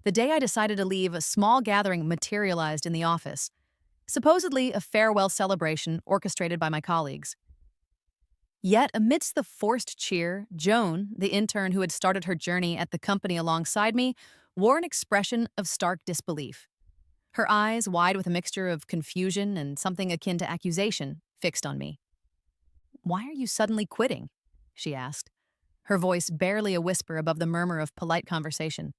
The day I decided to leave, a small gathering materialized in the office, supposedly a farewell celebration orchestrated by my colleagues. Yet, amidst the forced cheer, Joan, the intern who had started her journey at the company alongside me, wore an expression of stark disbelief. Her eyes, wide with a mixture of confusion and something akin to accusation, fixed on me. "Why are you suddenly quitting?" she asked, her voice barely a whisper above the murmur of polite conversation.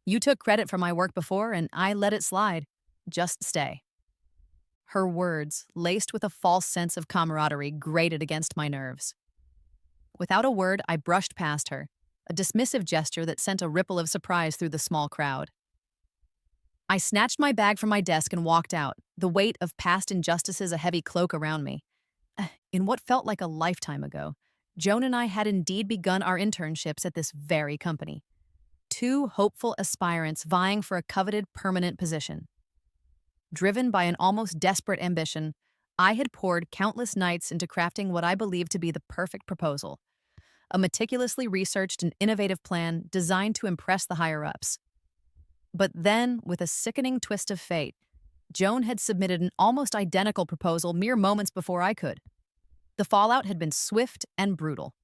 "You took credit for my work before, and I let it slide. Just stay." Her words, laced with a false sense of camaraderie, grated against my nerves. Without a word, I brushed past her, a dismissive gesture that sent a ripple of surprise through the small crowd. I snatched my bag from my desk and walked out, the weight of past injustices a heavy cloak around me. In what felt like a lifetime ago, Joan and I had indeed begun our internships at this very company. Two hopeful aspirants vying for a coveted permanent position. Driven by an almost desperate ambition, I had poured countless nights into crafting what I believed to be the perfect proposal, a meticulously researched and innovative plan designed to impress the higher-ups. But then, with a sickening twist of fate, Joan had submitted an almost identical proposal mere moments before I could. The fallout had been swift and brutal.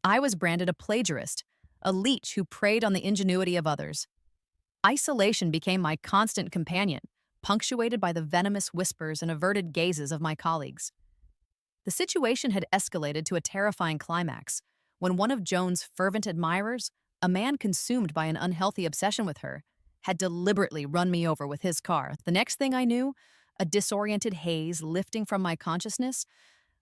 I was branded a plagiarist, a leech who preyed on the ingenuity of others. Isolation became my constant companion, punctuated by the venomous whispers and averted gazes of my colleagues. The situation had escalated to a terrifying climax when one of Joan's fervent admirers, a man consumed by an unhealthy obsession with her, had deliberately run me over with his car. The next thing I knew, a disoriented haze lifting from my consciousness,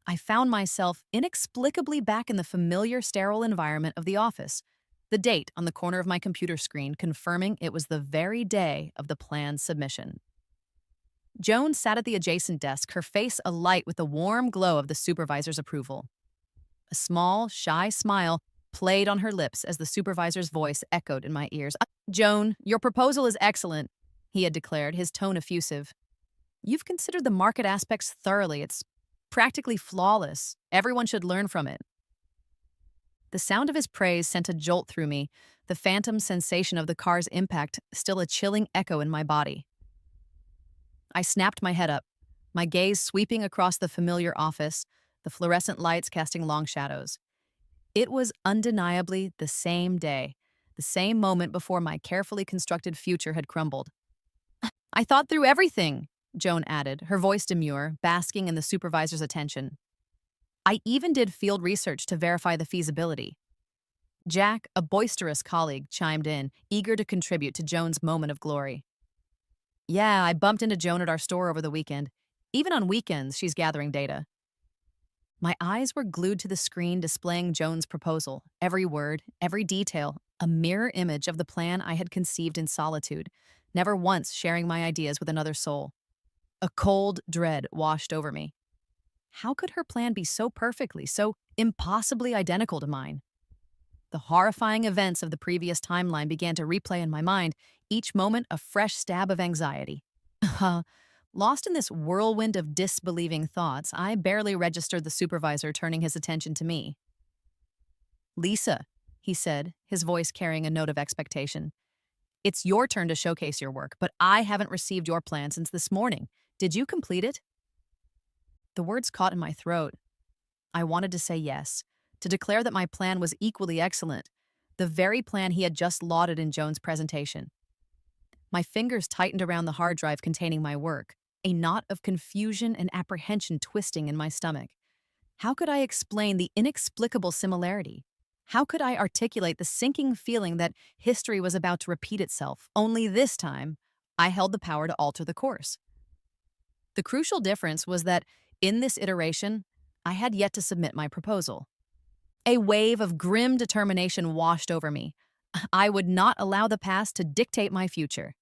I found myself inexplicably back in the familiar sterile environment of the office, the date on the corner of my computer screen confirming it was the very day of the plan's submission. Joan sat at the adjacent desk, her face alight with the warm glow of the supervisor's approval. A small, shy smile played on her lips as the supervisor's voice echoed in my ears. "Joan, your proposal is excellent," he had declared, his tone effusive. "You've considered the market aspects thoroughly. It's practically flawless. Everyone should learn from it." The sound of his praise sent a jolt through me, the phantom sensation of the car's impact still a chilling echo in my body. I snapped my head up, my gaze sweeping across the familiar office, the fluorescent lights casting long shadows. It was undeniably the same day, the same moment before my carefully constructed future had crumbled. "I thought through everything," Joan added, her voice demure, basking in the supervisor's attention. "I even did field research to verify the feasibility." Jack, a boisterous colleague, chimed in, eager to contribute to Joan's moment of glory. "Yeah, I bumped into Joan at our store over the weekend. Even on weekends, she's gathering data." My eyes were glued to the screen displaying Joan's proposal, every word, every detail, a mirror image of the plan I had conceived in solitude, never once sharing my ideas with another soul. A cold dread washed over me. How could her plan be so perfectly, so impossibly identical to mine? The horrifying events of the previous timeline began to replay in my mind, each moment a fresh stab of anxiety. Lost in this whirlwind of disbelieving thoughts, I barely registered the supervisor turning his attention to me. "Lisa," he said, his voice carrying a note of expectation. "It's your turn to showcase your work, but I haven't received your plan since this morning. Did you complete it?" The words caught in my throat. I wanted to say yes, to declare that my plan was equally excellent, the very plan he had just lauded in Joan's presentation. My fingers tightened around the hard drive containing my work, a knot of confusion and apprehension twisting in my stomach. How could I explain the inexplicable similarity? How could I articulate the sinking feeling that history was about to repeat itself, only this time I held the power to alter the course? The crucial difference was that, in this iteration, I had yet to submit my proposal. A wave of grim determination washed over me. I would not allow the past to dictate my future.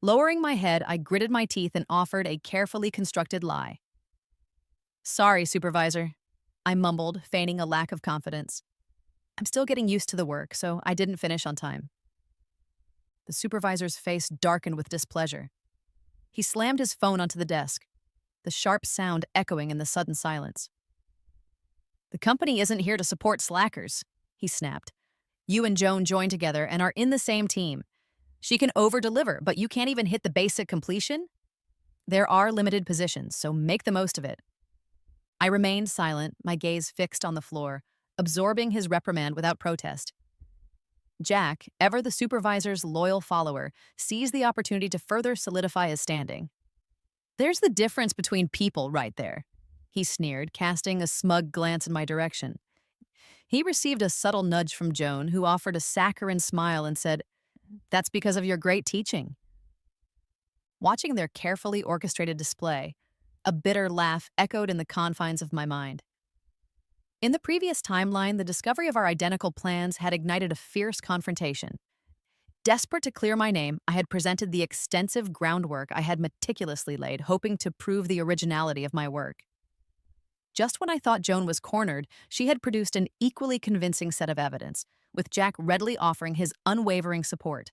Lowering my head, I gritted my teeth and offered a carefully constructed lie. "Sorry, supervisor," I mumbled, feigning a lack of confidence. "I'm still getting used to the work, so I didn't finish on time." The supervisor's face darkened with displeasure. He slammed his phone onto the desk, the sharp sound echoing in the sudden silence. "The company isn't here to support slackers," he snapped. "You and Joan joined together and are in the same team. She can over-deliver, but you can't even hit the basic completion? There are limited positions, so make the most of it. I remained silent, my gaze fixed on the floor, absorbing his reprimand without protest. Jack, ever the supervisor's loyal follower, seized the opportunity to further solidify his standing. There's the difference between people right there, he sneered, casting a smug glance in my direction. He received a subtle nudge from Joan, who offered a saccharine smile and said, "That's because of your great teaching." Watching their carefully orchestrated display, a bitter laugh echoed in the confines of my mind. In the previous timeline, the discovery of our identical plans had ignited a fierce confrontation. Desperate to clear my name, I had presented the extensive groundwork I had meticulously laid, hoping to prove the originality of my work. Just when I thought Joan was cornered, she had produced an equally convincing set of evidence, with Jack readily offering his unwavering support.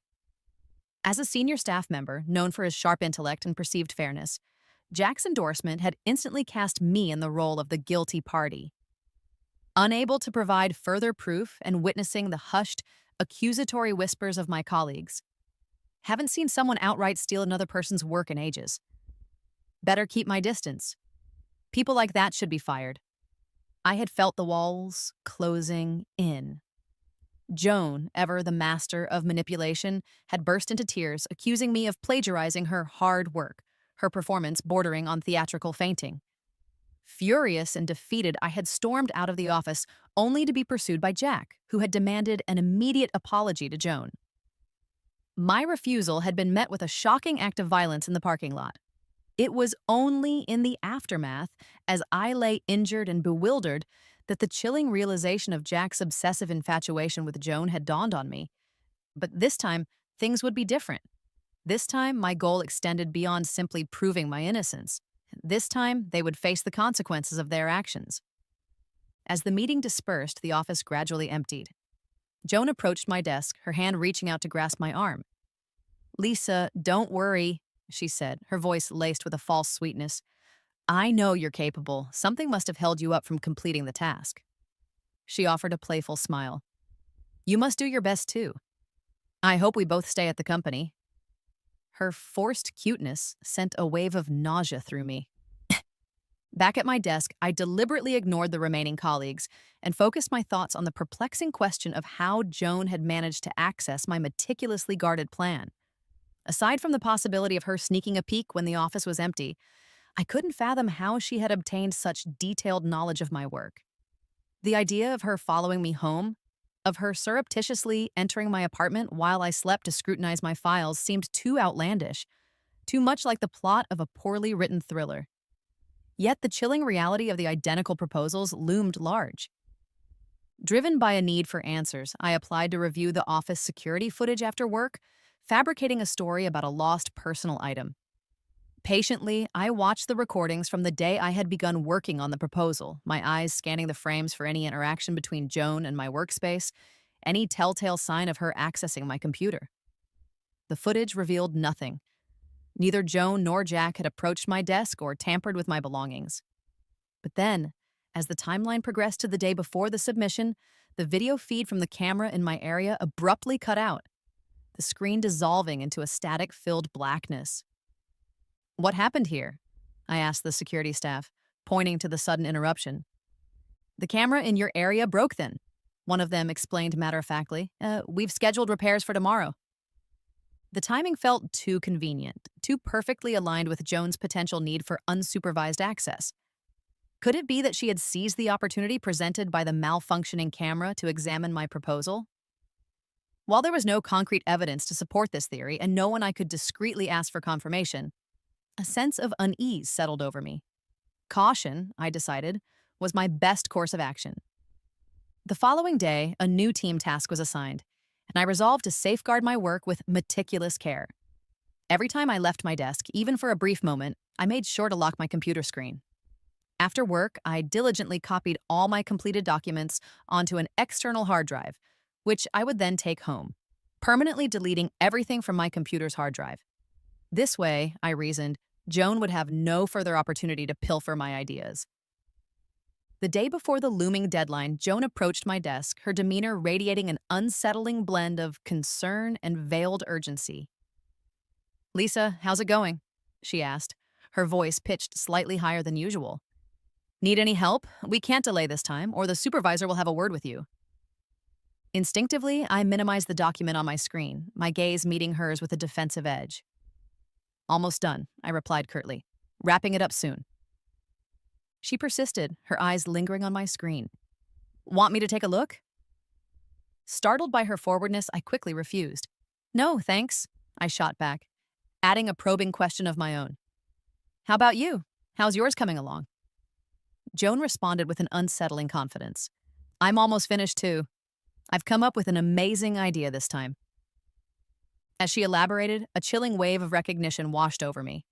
As a senior staff member, known for his sharp intellect and perceived fairness, Jack's endorsement had instantly cast me in the role of the guilty party. Unable to provide further proof and witnessing the hushed, accusatory whispers of my colleagues. Haven't seen someone outright steal another person's work in ages. Better keep my distance. People like that should be fired. I had felt the walls closing in. Joan, ever the master of manipulation, had burst into tears, accusing me of plagiarizing her hard work, her performance bordering on theatrical fainting. Furious and defeated, I had stormed out of the office, only to be pursued by Jack, who had demanded an immediate apology to Joan. My refusal had been met with a shocking act of violence in the parking lot. It was only in the aftermath, as I lay injured and bewildered, that the chilling realization of Jack's obsessive infatuation with Joan had dawned on me. But this time, things would be different. This time, my goal extended beyond simply proving my innocence. This time, they would face the consequences of their actions. As the meeting dispersed, the office gradually emptied. Joan approached my desk, her hand reaching out to grasp my arm. "Lisa, don't worry," she said, her voice laced with a false sweetness. "I know you're capable. Something must have held you up from completing the task." She offered a playful smile. "You must do your best, too. I hope we both stay at the company." Her forced cuteness sent a wave of nausea through me. Back at my desk, I deliberately ignored the remaining colleagues and focused my thoughts on the perplexing question of how Joan had managed to access my meticulously guarded plan. Aside from the possibility of her sneaking a peek when the office was empty, I couldn't fathom how she had obtained such detailed knowledge of my work. The idea of her following me home, of her surreptitiously entering my apartment while I slept to scrutinize my files, seemed too outlandish, too much like the plot of a poorly written thriller. Yet the chilling reality of the identical proposals loomed large. Driven by a need for answers, I applied to review the office security footage after work, fabricating a story about a lost personal item. Patiently, I watched the recordings from the day I had begun working on the proposal, my eyes scanning the frames for any interaction between Joan and my workspace, any telltale sign of her accessing my computer. The footage revealed nothing. Neither Joan nor Jack had approached my desk or tampered with my belongings. But then, as the timeline progressed to the day before the submission, the video feed from the camera in my area abruptly cut out, the screen dissolving into a static-filled blackness. "What happened here?" I asked the security staff, pointing to the sudden interruption. "The camera in your area broke then," one of them explained matter-of-factly. "We've scheduled repairs for tomorrow." The timing felt too convenient, too perfectly aligned with Joan's potential need for unsupervised access. Could it be that she had seized the opportunity presented by the malfunctioning camera to examine my proposal? While there was no concrete evidence to support this theory and no one I could discreetly ask for confirmation, a sense of unease settled over me. Caution, I decided, was my best course of action. The following day, a new team task was assigned, and I resolved to safeguard my work with meticulous care. Every time I left my desk, even for a brief moment, I made sure to lock my computer screen. After work, I diligently copied all my completed documents onto an external hard drive, which I would then take home, permanently deleting everything from my computer's hard drive. This way, I reasoned, Joan would have no further opportunity to pilfer my ideas. The day before the looming deadline, Joan approached my desk, her demeanor radiating an unsettling blend of concern and veiled urgency. "Lisa, how's it going?" she asked, her voice pitched slightly higher than usual. "Need any help? We can't delay this time, or the supervisor will have a word with you." Instinctively, I minimized the document on my screen, my gaze meeting hers with a defensive edge. "Almost done," I replied curtly. "Wrapping it up soon." She persisted, her eyes lingering on my screen. "Want me to take a look?" Startled by her forwardness, I quickly refused. "No, thanks," I shot back, adding a probing question of my own. "How about you? How's yours coming along?" Joan responded with an unsettling confidence. "I'm almost finished too. I've come up with an amazing idea this time." As she elaborated, a chilling wave of recognition washed over me.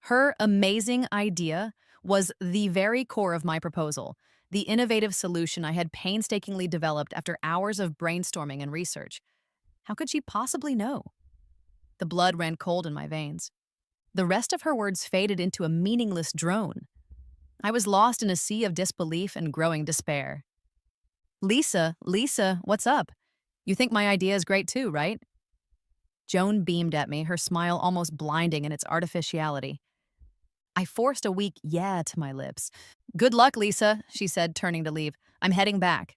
Her amazing idea was the very core of my proposal, the innovative solution I had painstakingly developed after hours of brainstorming and research. How could she possibly know? The blood ran cold in my veins. The rest of her words faded into a meaningless drone. I was lost in a sea of disbelief and growing despair. Lisa, what's up? You think my idea is great too, right?" Joan beamed at me, her smile almost blinding in its artificiality. I forced a weak "yeah" to my lips. "Good luck, Lisa," she said, turning to leave. "I'm heading back."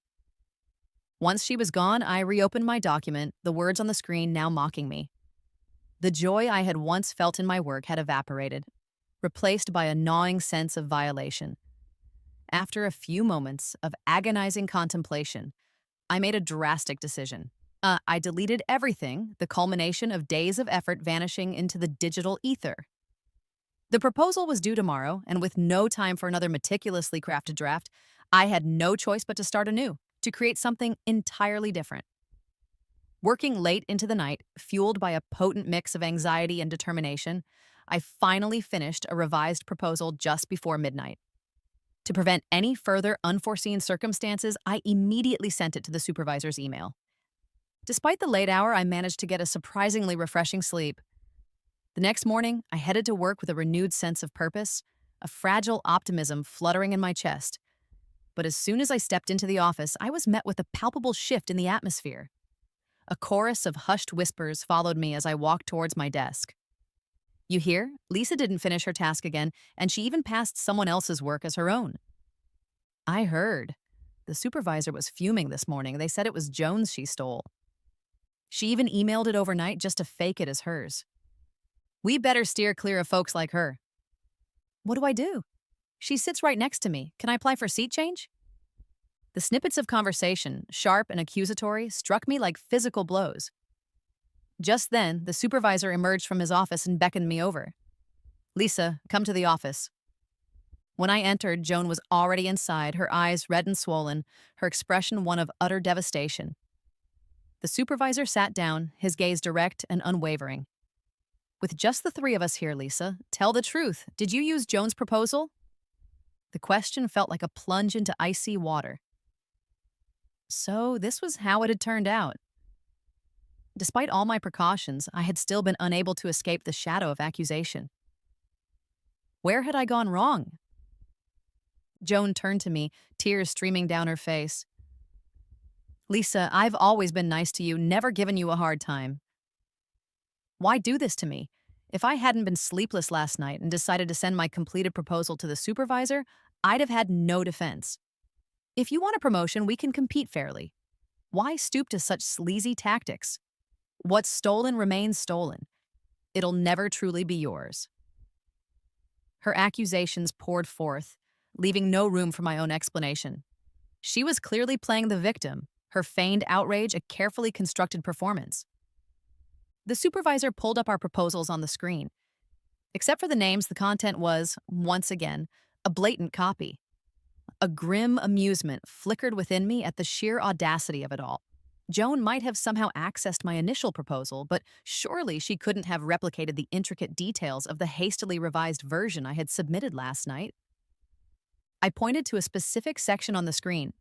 Once she was gone, I reopened my document, the words on the screen now mocking me. The joy I had once felt in my work had evaporated, replaced by a gnawing sense of violation. After a few moments of agonizing contemplation, I made a drastic decision. I deleted everything, the culmination of days of effort vanishing into the digital ether. The proposal was due tomorrow, and with no time for another meticulously crafted draft, I had no choice but to start anew, to create something entirely different. Working late into the night, fueled by a potent mix of anxiety and determination, I finally finished a revised proposal just before midnight. To prevent any further unforeseen circumstances, I immediately sent it to the supervisor's email. Despite the late hour, I managed to get a surprisingly refreshing sleep. The next morning, I headed to work with a renewed sense of purpose, a fragile optimism fluttering in my chest. But as soon as I stepped into the office, I was met with a palpable shift in the atmosphere. A chorus of hushed whispers followed me as I walked towards my desk. "You hear? Lisa didn't finish her task again, and she even passed someone else's work as her own." I heard. The supervisor was fuming this morning. They said it was Joan's she stole. She even emailed it overnight just to fake it as hers. "We better steer clear of folks like her." "What do I do? She sits right next to me. Can I apply for seat change?" The snippets of conversation, sharp and accusatory, struck me like physical blows. Just then, the supervisor emerged from his office and beckoned me over. "Lisa, come to the office." When I entered, Joan was already inside, her eyes red and swollen, her expression one of utter devastation. The supervisor sat down, his gaze direct and unwavering. "With just the three of us here, Lisa, tell the truth. Did you use Joan's proposal?" The question felt like a plunge into icy water. So this was how it had turned out. Despite all my precautions, I had still been unable to escape the shadow of accusation. Where had I gone wrong? Joan turned to me, tears streaming down her face. "Lisa, I've always been nice to you, never given you a hard time. Why do this to me? If I hadn't been sleepless last night and decided to send my completed proposal to the supervisor, I'd have had no defense. If you want a promotion, we can compete fairly. Why stoop to such sleazy tactics? What's stolen remains stolen. It'll never truly be yours." Her accusations poured forth, leaving no room for my own explanation. She was clearly playing the victim, her feigned outrage a carefully constructed performance. The supervisor pulled up our proposals on the screen. Except for the names, the content was, once again, a blatant copy. A grim amusement flickered within me at the sheer audacity of it all. Joan might have somehow accessed my initial proposal, but surely she couldn't have replicated the intricate details of the hastily revised version I had submitted last night. I pointed to a specific section on the screen.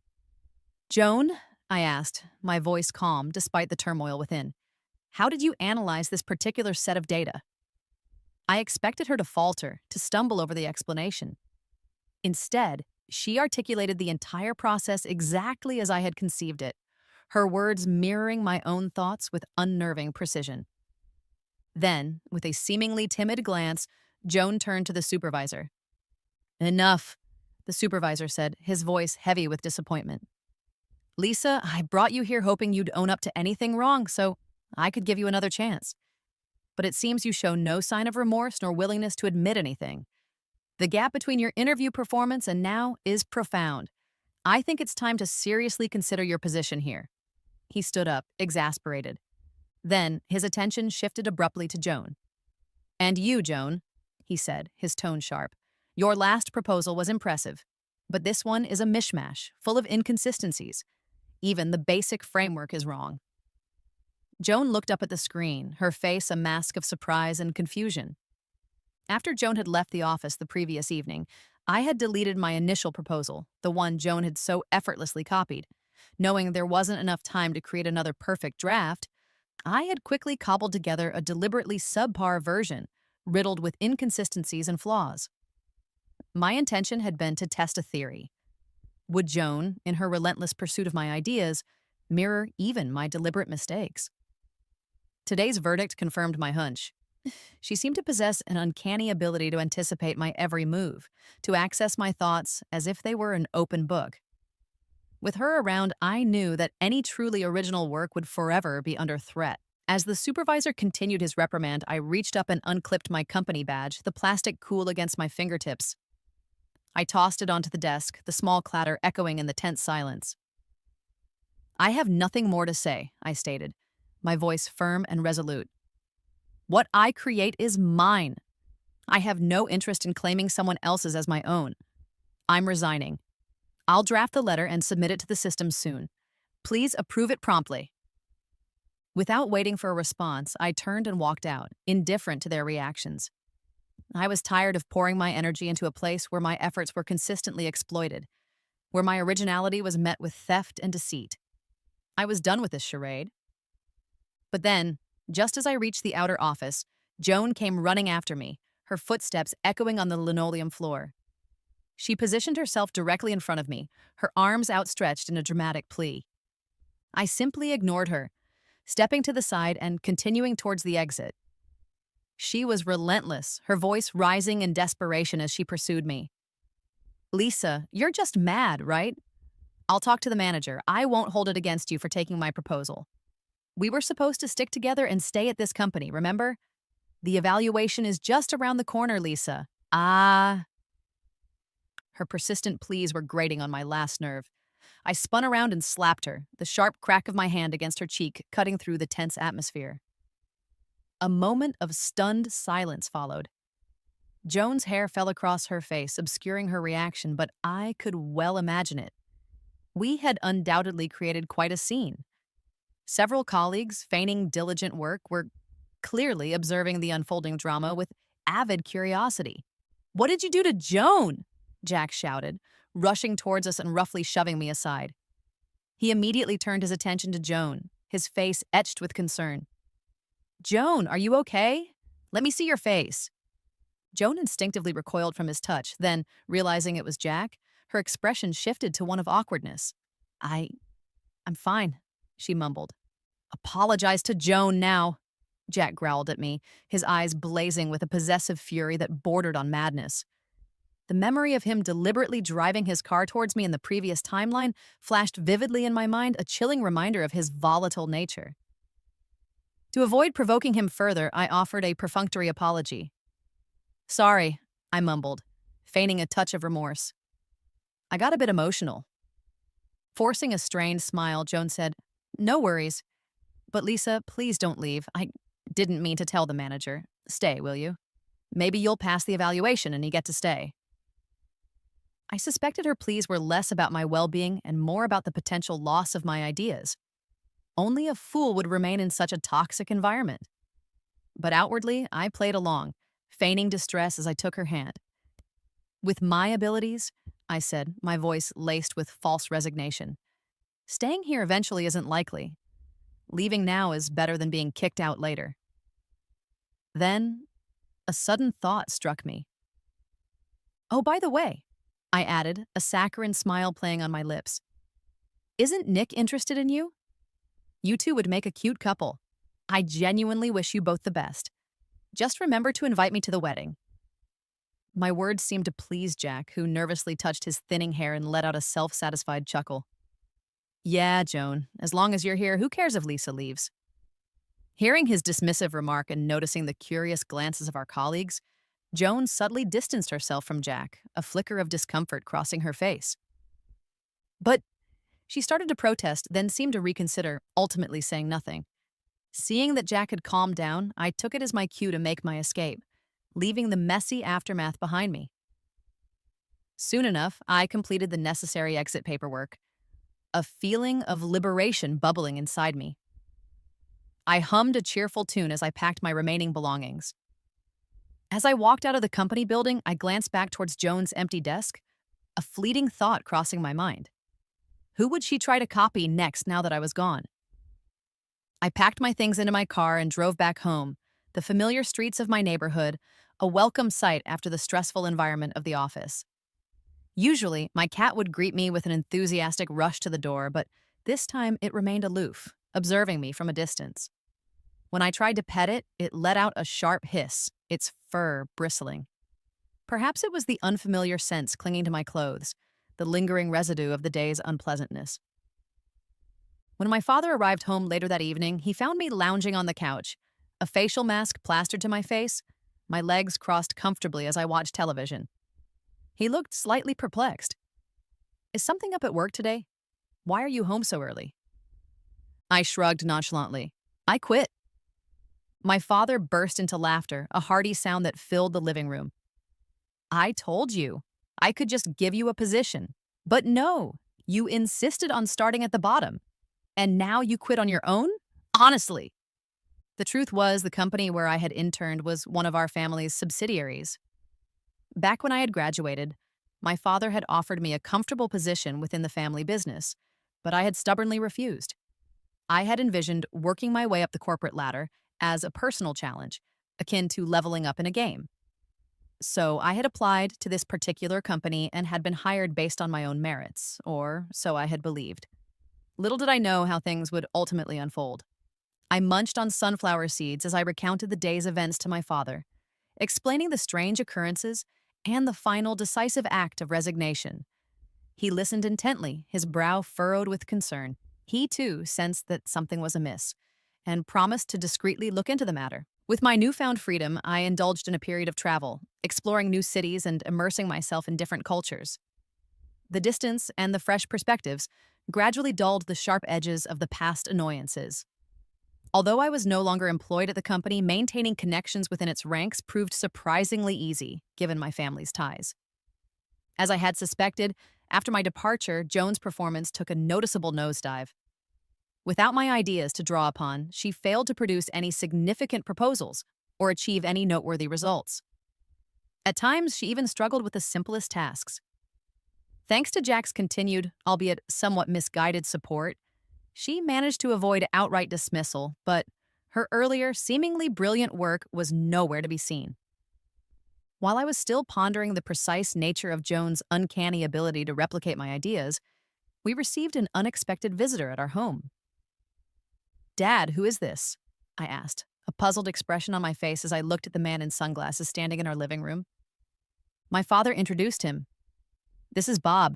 "Joan," I asked, my voice calm despite the turmoil within, "how did you analyze this particular set of data?" I expected her to falter, to stumble over the explanation. Instead, She articulated the entire process exactly as I had conceived it, her words mirroring my own thoughts with unnerving precision. Then, with a seemingly timid glance, Joan turned to the supervisor. Enough, the supervisor said, his voice heavy with disappointment. Lisa, I brought you here hoping you'd own up to anything wrong so I could give you another chance. But it seems you show no sign of remorse nor willingness to admit anything. The gap between your interview performance and now is profound. I think it's time to seriously consider your position here. He stood up, exasperated. Then, his attention shifted abruptly to Joan. And you, Joan, he said, his tone sharp. Your last proposal was impressive, but this one is a mishmash, full of inconsistencies. Even the basic framework is wrong. Joan looked up at the screen, her face a mask of surprise and confusion. After Joan had left the office the previous evening, I had deleted my initial proposal, the one Joan had so effortlessly copied. Knowing there wasn't enough time to create another perfect draft, I had quickly cobbled together a deliberately subpar version, riddled with inconsistencies and flaws. My intention had been to test a theory. Would Joan, in her relentless pursuit of my ideas, mirror even my deliberate mistakes? Today's verdict confirmed my hunch. She seemed to possess an uncanny ability to anticipate my every move, to access my thoughts as if they were an open book. With her around, I knew that any truly original work would forever be under threat. As the supervisor continued his reprimand, I reached up and unclipped my company badge, the plastic cool against my fingertips. I tossed it onto the desk, the small clatter echoing in the tense silence. I have nothing more to say, I stated, my voice firm and resolute. What I create is mine. I have no interest in claiming someone else's as my own. I'm resigning. I'll draft the letter and submit it to the system soon. Please approve it promptly. Without waiting for a response, I turned and walked out, indifferent to their reactions. I was tired of pouring my energy into a place where my efforts were consistently exploited, where my originality was met with theft and deceit. I was done with this charade. But then, just as I reached the outer office, Joan came running after me, her footsteps echoing on the linoleum floor. She positioned herself directly in front of me, her arms outstretched in a dramatic plea. I simply ignored her, stepping to the side and continuing towards the exit. She was relentless, her voice rising in desperation as she pursued me. Lisa, you're just mad, right? I'll talk to the manager. I won't hold it against you for taking my proposal. We were supposed to stick together and stay at this company, remember? The evaluation is just around the corner, Lisa. Her persistent pleas were grating on my last nerve. I spun around and slapped her, the sharp crack of my hand against her cheek cutting through the tense atmosphere. A moment of stunned silence followed. Joan's hair fell across her face, obscuring her reaction, but I could well imagine it. We had undoubtedly created quite a scene. Several colleagues, feigning diligent work, were clearly observing the unfolding drama with avid curiosity. "What did you do to Joan?" Jack shouted, rushing towards us and roughly shoving me aside. He immediately turned his attention to Joan, his face etched with concern. "Joan, are you okay? Let me see your face." Joan instinctively recoiled from his touch, then, realizing it was Jack, her expression shifted to one of awkwardness. I'm fine," she mumbled. "Apologize to Joan now," Jack growled at me, his eyes blazing with a possessive fury that bordered on madness. The memory of him deliberately driving his car towards me in the previous timeline flashed vividly in my mind, a chilling reminder of his volatile nature. To avoid provoking him further, I offered a perfunctory apology. "Sorry," I mumbled, feigning a touch of remorse. "I got a bit emotional." Forcing a strained smile, Joan said, "No worries. But Lisa, please don't leave. I didn't mean to tell the manager. Stay, will you? Maybe you'll pass the evaluation and you get to stay." I suspected her pleas were less about my well-being and more about the potential loss of my ideas. Only a fool would remain in such a toxic environment. But outwardly, I played along, feigning distress as I took her hand. "With my abilities," I said, my voice laced with false resignation, "staying here eventually isn't likely. Leaving now is better than being kicked out later." Then, a sudden thought struck me. "Oh, by the way, I added, a saccharine smile playing on my lips. Isn't Nick interested in you? You two would make a cute couple. I genuinely wish you both the best. Just remember to invite me to the wedding. My words seemed to please Jack, who nervously touched his thinning hair and let out a self-satisfied chuckle. Yeah, Joan, as long as you're here, who cares if Lisa leaves? Hearing his dismissive remark and noticing the curious glances of our colleagues, Joan subtly distanced herself from Jack, a flicker of discomfort crossing her face. But she started to protest, then seemed to reconsider, ultimately saying nothing. Seeing that Jack had calmed down, I took it as my cue to make my escape, leaving the messy aftermath behind me. Soon enough, I completed the necessary exit paperwork, a feeling of liberation bubbling inside me. I hummed a cheerful tune as I packed my remaining belongings. As I walked out of the company building, I glanced back towards Joan's empty desk, a fleeting thought crossing my mind. Who would she try to copy next now that I was gone? I packed my things into my car and drove back home, the familiar streets of my neighborhood, a welcome sight after the stressful environment of the office. Usually, my cat would greet me with an enthusiastic rush to the door, but this time it remained aloof, observing me from a distance. When I tried to pet it, it let out a sharp hiss, its fur bristling. Perhaps it was the unfamiliar scents clinging to my clothes, the lingering residue of the day's unpleasantness. When my father arrived home later that evening, he found me lounging on the couch, a facial mask plastered to my face, my legs crossed comfortably as I watched television. He looked slightly perplexed. Is something up at work today? Why are you home so early? I shrugged nonchalantly. I quit. My father burst into laughter, a hearty sound that filled the living room. I told you. I could just give you a position. But no, you insisted on starting at the bottom. And now you quit on your own? Honestly. The truth was, the company where I had interned was one of our family's subsidiaries. Back when I had graduated, my father had offered me a comfortable position within the family business, but I had stubbornly refused. I had envisioned working my way up the corporate ladder as a personal challenge, akin to leveling up in a game. So I had applied to this particular company and had been hired based on my own merits, or so I had believed. Little did I know how things would ultimately unfold. I munched on sunflower seeds as I recounted the day's events to my father, explaining the strange occurrences and the final decisive act of resignation. He listened intently, his brow furrowed with concern. He, too, sensed that something was amiss, and promised to discreetly look into the matter. With my newfound freedom, I indulged in a period of travel, exploring new cities and immersing myself in different cultures. The distance and the fresh perspectives gradually dulled the sharp edges of the past annoyances. Although I was no longer employed at the company, maintaining connections within its ranks proved surprisingly easy, given my family's ties. As I had suspected, after my departure, Joan's performance took a noticeable nosedive. Without my ideas to draw upon, she failed to produce any significant proposals or achieve any noteworthy results. At times, she even struggled with the simplest tasks. Thanks to Jack's continued, albeit somewhat misguided support, she managed to avoid outright dismissal, but her earlier, seemingly brilliant work was nowhere to be seen. While I was still pondering the precise nature of Joan's uncanny ability to replicate my ideas, we received an unexpected visitor at our home. "Dad, who is this?" I asked, a puzzled expression on my face as I looked at the man in sunglasses standing in our living room. My father introduced him. "This is Bob."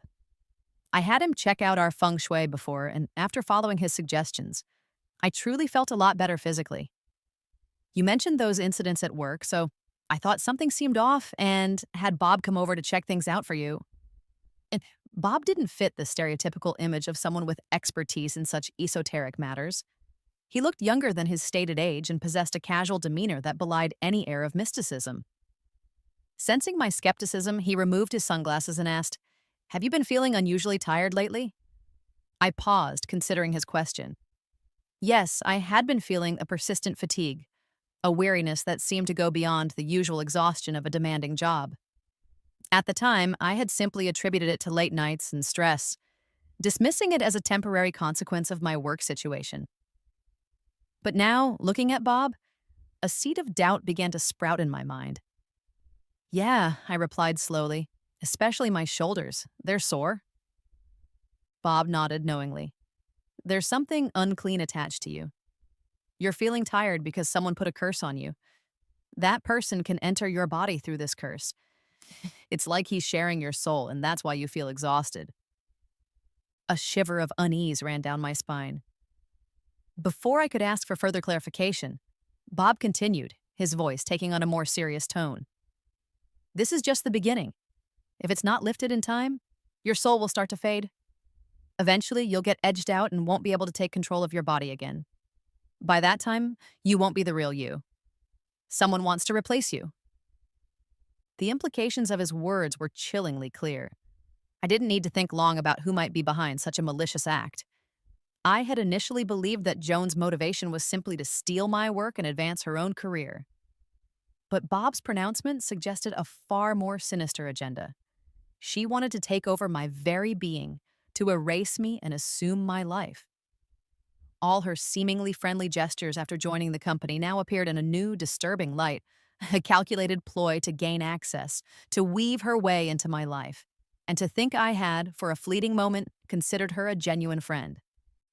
I had him check out our feng shui before, and after following his suggestions, I truly felt a lot better physically. "You mentioned those incidents at work, so I thought something seemed off and had Bob come over to check things out for you." And Bob didn't fit the stereotypical image of someone with expertise in such esoteric matters. He looked younger than his stated age and possessed a casual demeanor that belied any air of mysticism. Sensing my skepticism, he removed his sunglasses and asked, "Have you been feeling unusually tired lately?" I paused, considering his question. Yes, I had been feeling a persistent fatigue, a weariness that seemed to go beyond the usual exhaustion of a demanding job. At the time, I had simply attributed it to late nights and stress, dismissing it as a temporary consequence of my work situation. But now, looking at Bob, a seed of doubt began to sprout in my mind. "Yeah," I replied slowly. Especially my shoulders. They're sore. Bob nodded knowingly. There's something unclean attached to you. You're feeling tired because someone put a curse on you. That person can enter your body through this curse. It's like he's sharing your soul, and that's why you feel exhausted. A shiver of unease ran down my spine. Before I could ask for further clarification, Bob continued, his voice taking on a more serious tone. This is just the beginning. If it's not lifted in time, your soul will start to fade. Eventually, you'll get edged out and won't be able to take control of your body again. By that time, you won't be the real you. Someone wants to replace you. The implications of his words were chillingly clear. I didn't need to think long about who might be behind such a malicious act. I had initially believed that Joan's motivation was simply to steal my work and advance her own career. But Bob's pronouncement suggested a far more sinister agenda. She wanted to take over my very being, to erase me and assume my life. All her seemingly friendly gestures after joining the company now appeared in a new, disturbing light, a calculated ploy to gain access, to weave her way into my life, and to think I had, for a fleeting moment, considered her a genuine friend.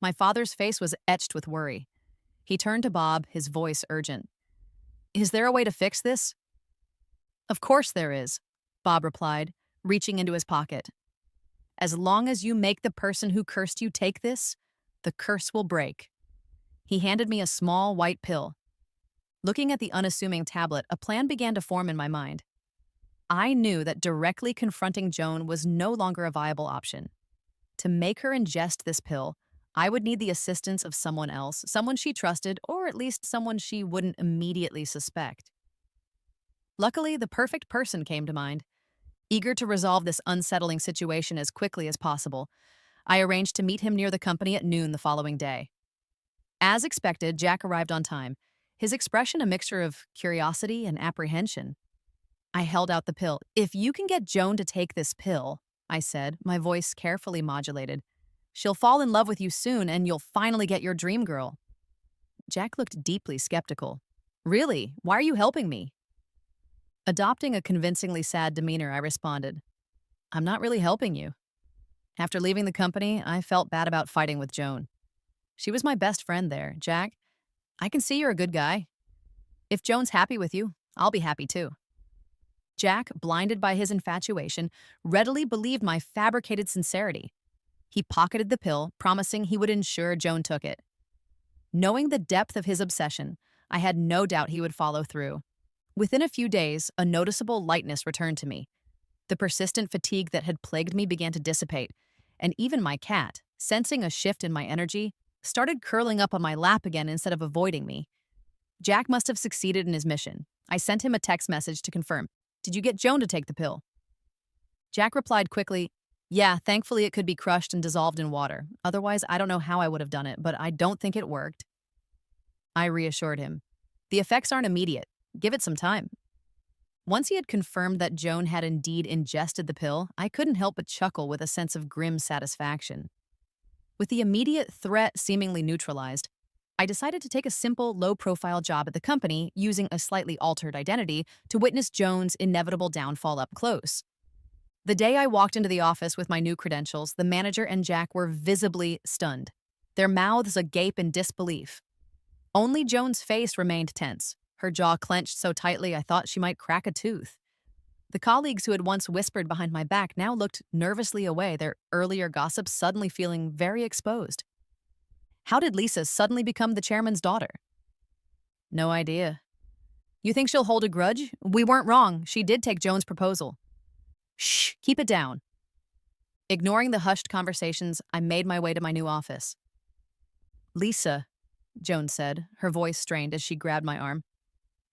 My father's face was etched with worry. He turned to Bob, his voice urgent. Is there a way to fix this? Of course there is, Bob replied, reaching into his pocket. As long as you make the person who cursed you take this, the curse will break. He handed me a small white pill. Looking at the unassuming tablet, a plan began to form in my mind. I knew that directly confronting Joan was no longer a viable option. To make her ingest this pill, I would need the assistance of someone else, someone she trusted, or at least someone she wouldn't immediately suspect. Luckily, the perfect person came to mind. Eager to resolve this unsettling situation as quickly as possible, I arranged to meet him near the company at noon the following day. As expected, Jack arrived on time, his expression a mixture of curiosity and apprehension. I held out the pill. If you can get Joan to take this pill, I said, my voice carefully modulated, she'll fall in love with you soon and you'll finally get your dream girl. Jack looked deeply skeptical. Really? Why are you helping me? Adopting a convincingly sad demeanor, I responded, I'm not really helping you. After leaving the company, I felt bad about fighting with Joan. She was my best friend there, Jack. I can see you're a good guy. If Joan's happy with you, I'll be happy too. Jack, blinded by his infatuation, readily believed my fabricated sincerity. He pocketed the pill, promising he would ensure Joan took it. Knowing the depth of his obsession, I had no doubt he would follow through. Within a few days, a noticeable lightness returned to me. The persistent fatigue that had plagued me began to dissipate, and even my cat, sensing a shift in my energy, started curling up on my lap again instead of avoiding me. Jack must have succeeded in his mission. I sent him a text message to confirm. Did you get Joan to take the pill? Jack replied quickly, yeah, thankfully it could be crushed and dissolved in water. Otherwise, I don't know how I would have done it, but I don't think it worked. I reassured him. The effects aren't immediate. Give it some time. Once he had confirmed that Joan had indeed ingested the pill, I couldn't help but chuckle with a sense of grim satisfaction. With the immediate threat seemingly neutralized, I decided to take a simple, low-profile job at the company using a slightly altered identity to witness Joan's inevitable downfall up close. The day I walked into the office with my new credentials, the manager and Jack were visibly stunned, their mouths agape in disbelief. Only Joan's face remained tense, her jaw clenched so tightly I thought she might crack a tooth. The colleagues who had once whispered behind my back now looked nervously away, their earlier gossip suddenly feeling very exposed. How did Lisa suddenly become the chairman's daughter? No idea. You think she'll hold a grudge? We weren't wrong. She did take Joan's proposal. Shh, keep it down. Ignoring the hushed conversations, I made my way to my new office. Lisa, Joan said, her voice strained as she grabbed my arm.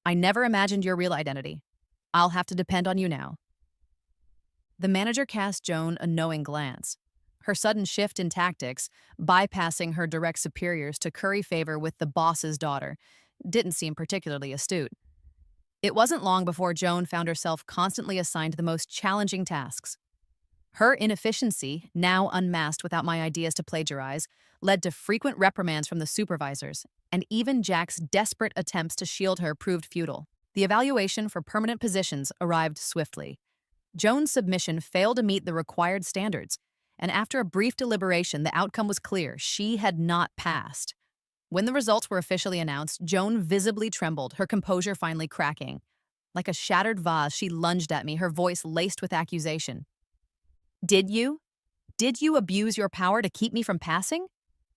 I never imagined your real identity. I'll have to depend on you now. The manager cast Joan a knowing glance. Her sudden shift in tactics, bypassing her direct superiors to curry favor with the boss's daughter, didn't seem particularly astute. It wasn't long before Joan found herself constantly assigned the most challenging tasks. Her inefficiency, now unmasked without my ideas to plagiarize, led to frequent reprimands from the supervisors, and even Jack's desperate attempts to shield her proved futile. The evaluation for permanent positions arrived swiftly. Joan's submission failed to meet the required standards, and after a brief deliberation, the outcome was clear. She had not passed. When the results were officially announced, Joan visibly trembled, her composure finally cracking. Like a shattered vase, she lunged at me, her voice laced with accusation. Did you? Did you abuse your power to keep me from passing?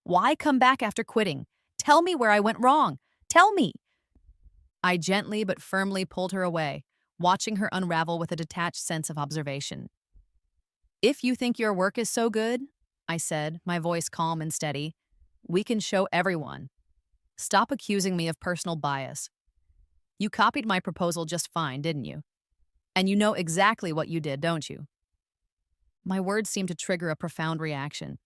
Why come back after quitting? Tell me where I went wrong. Tell me. I gently but firmly pulled her away, watching her unravel with a detached sense of observation. If you think your work is so good, I said, my voice calm and steady, we can show everyone. Stop accusing me of personal bias. You copied my proposal just fine, didn't you? And you know exactly what you did, don't you? My words seemed to trigger a profound reaction.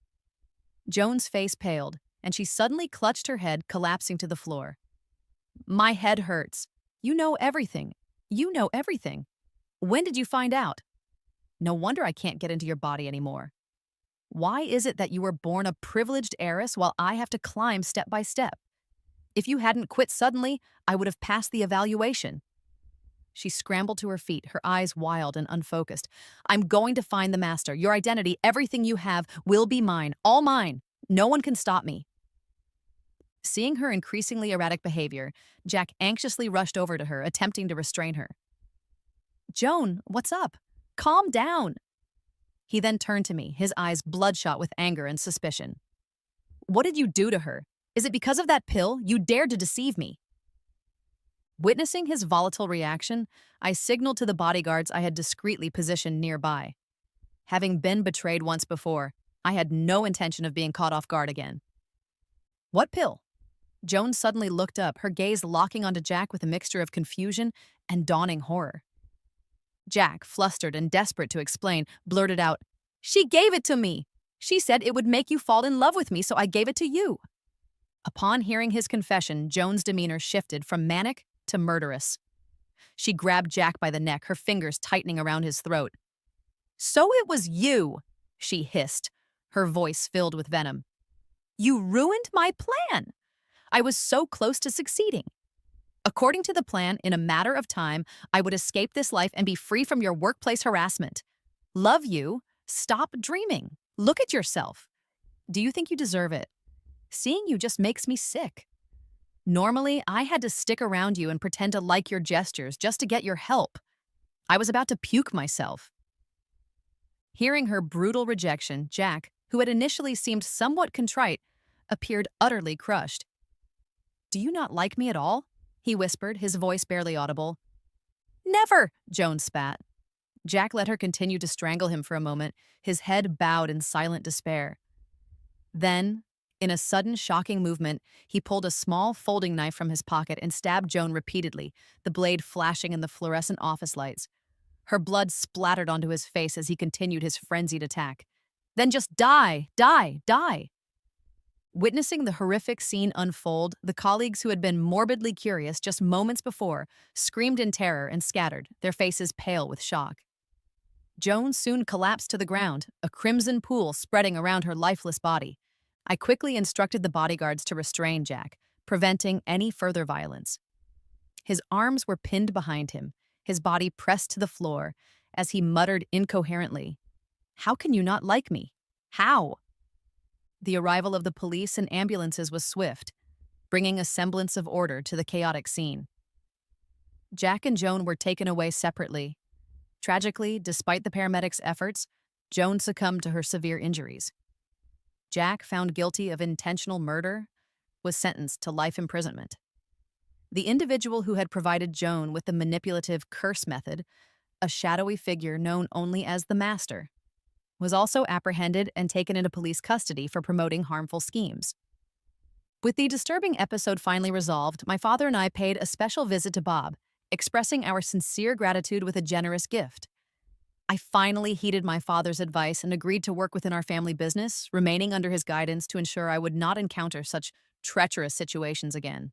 Joan's face paled, and she suddenly clutched her head, collapsing to the floor. My head hurts. You know everything. You know everything. When did you find out? No wonder I can't get into your body anymore. Why is it that you were born a privileged heiress while I have to climb step by step? If you hadn't quit suddenly, I would have passed the evaluation. She scrambled to her feet, her eyes wild and unfocused. I'm going to find the master. Your identity, everything you have, will be mine, all mine. No one can stop me. Seeing her increasingly erratic behavior, Jack anxiously rushed over to her, attempting to restrain her. Joan, what's up? Calm down. He then turned to me, his eyes bloodshot with anger and suspicion. What did you do to her? Is it because of that pill? You dared to deceive me. Witnessing his volatile reaction, I signaled to the bodyguards I had discreetly positioned nearby. Having been betrayed once before, I had no intention of being caught off guard again. What pill? Joan suddenly looked up, her gaze locking onto Jack with a mixture of confusion and dawning horror. Jack, flustered and desperate to explain, blurted out, She gave it to me! She said it would make you fall in love with me, so I gave it to you. Upon hearing his confession, Joan's demeanor shifted from manic to murderous. She grabbed Jack by the neck, her fingers tightening around his throat. So it was you, she hissed, her voice filled with venom. You ruined my plan. I was so close to succeeding. According to the plan, in a matter of time, I would escape this life and be free from your workplace harassment. Love you. Stop dreaming. Look at yourself. Do you think you deserve it? Seeing you just makes me sick. Normally, I had to stick around you and pretend to like your gestures just to get your help. I was about to puke myself. Hearing her brutal rejection, Jack, who had initially seemed somewhat contrite, appeared utterly crushed. Do you not like me at all? He whispered, his voice barely audible. Never, Joan spat. Jack let her continue to strangle him for a moment, his head bowed in silent despair. Then, in a sudden, shocking movement, he pulled a small folding knife from his pocket and stabbed Joan repeatedly, the blade flashing in the fluorescent office lights. Her blood splattered onto his face as he continued his frenzied attack. Then just die, die, die. Witnessing the horrific scene unfold, the colleagues who had been morbidly curious just moments before screamed in terror and scattered, their faces pale with shock. Joan soon collapsed to the ground, a crimson pool spreading around her lifeless body. I quickly instructed the bodyguards to restrain Jack, preventing any further violence. His arms were pinned behind him, his body pressed to the floor, as he muttered incoherently, How can you not like me? How? The arrival of the police and ambulances was swift, bringing a semblance of order to the chaotic scene. Jack and Joan were taken away separately. Tragically, despite the paramedics' efforts, Joan succumbed to her severe injuries. Jack, found guilty of intentional murder, was sentenced to life imprisonment. The individual who had provided Joan with the manipulative curse method, a shadowy figure known only as the Master, was also apprehended and taken into police custody for promoting harmful schemes. With the disturbing episode finally resolved, my father and I paid a special visit to Bob, expressing our sincere gratitude with a generous gift. I finally heeded my father's advice and agreed to work within our family business, remaining under his guidance to ensure I would not encounter such treacherous situations again.